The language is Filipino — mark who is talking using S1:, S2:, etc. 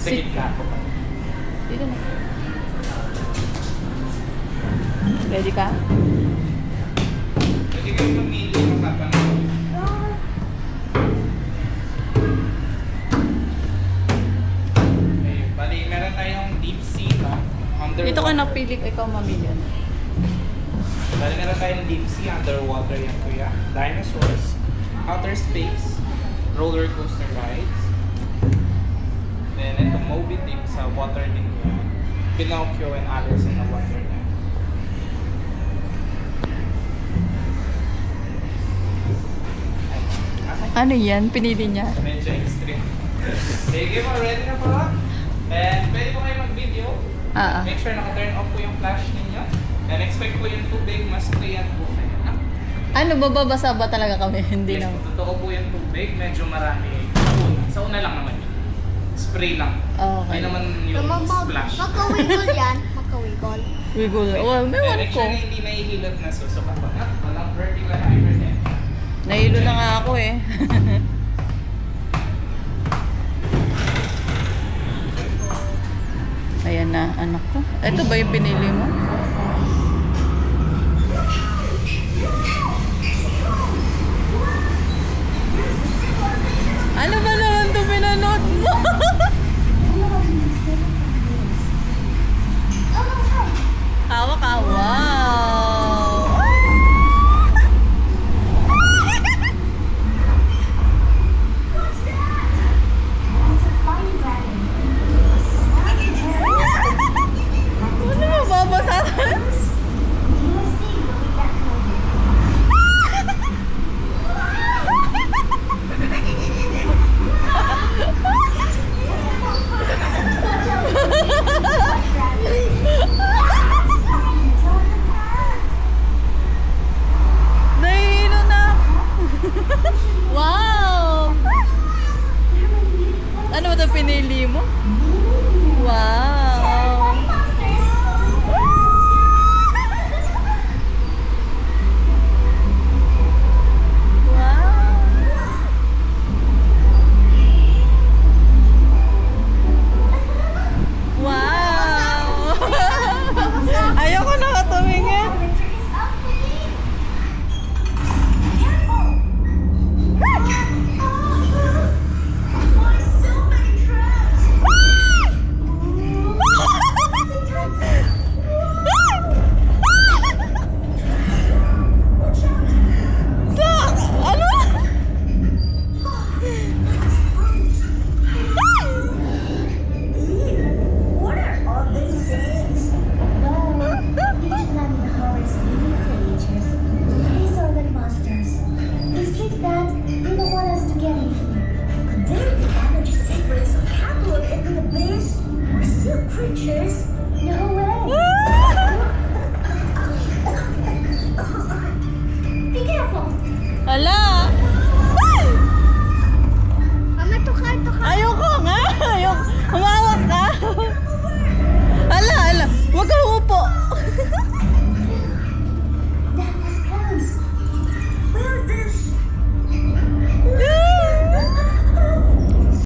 S1: Sige ka.
S2: Dito na. Ready ka?
S1: Pwede kayo mamili ng papanood. Okay, bali meron tayong deep sea, no? Underwater.
S2: Dito ka napili, ikaw mamili.
S1: Bali meron tayong deep sea, underwater yan kuya. Dinosaurs, outer space, roller coaster rides. Then ito Moby Dick sa water din yan. Pinocchio and Alice in the Wonderland.
S2: Ano yan? Pinili niya?
S1: Medyo extreme. Sige po, ready na pala? And pwede po kayo mag-video. Make sure naka-turn off po yung flash ninyo. And expect po yung tubig, mas clear po kayo.
S2: Ano, bababasa ba talaga kami? Hindi
S1: Yes,
S2: naman.
S1: totoo po yung tubig, medyo marami. Sa una lang naman yun. Spray lang.
S2: Okay.
S1: Hindi naman yung splash.
S3: Magka-wiggle yan. Magka-wiggle.
S2: Wiggle. Well, may
S1: And
S2: one
S1: make
S2: ko.
S1: sure na hindi nahihilot na susuka pa. Walang vertical hypertension.
S2: Nahilo na nga ako eh. Ayan na, anak ko. Ito ba yung pinili mo? Ano ba naman ito pinanood mo? Hawak ka, wow! Ano mababasa? Nahihilo na ako. Wow! Ano ba ito pinili mo? Wow! Wow! Ayoko nakatumingin. Ano?
S3: What are all these things? No, these not the horrors living creatures. These are the monsters. These things that they don't want us to get in here. Could there be energy secrets of cattle in the abyss? Or seal creatures? No way. Be careful.
S2: Hala!
S3: Mama, tukar.
S2: Ayoko nga! Ayoko! Humawak ka! Hala, hala! Huwag ka umupo!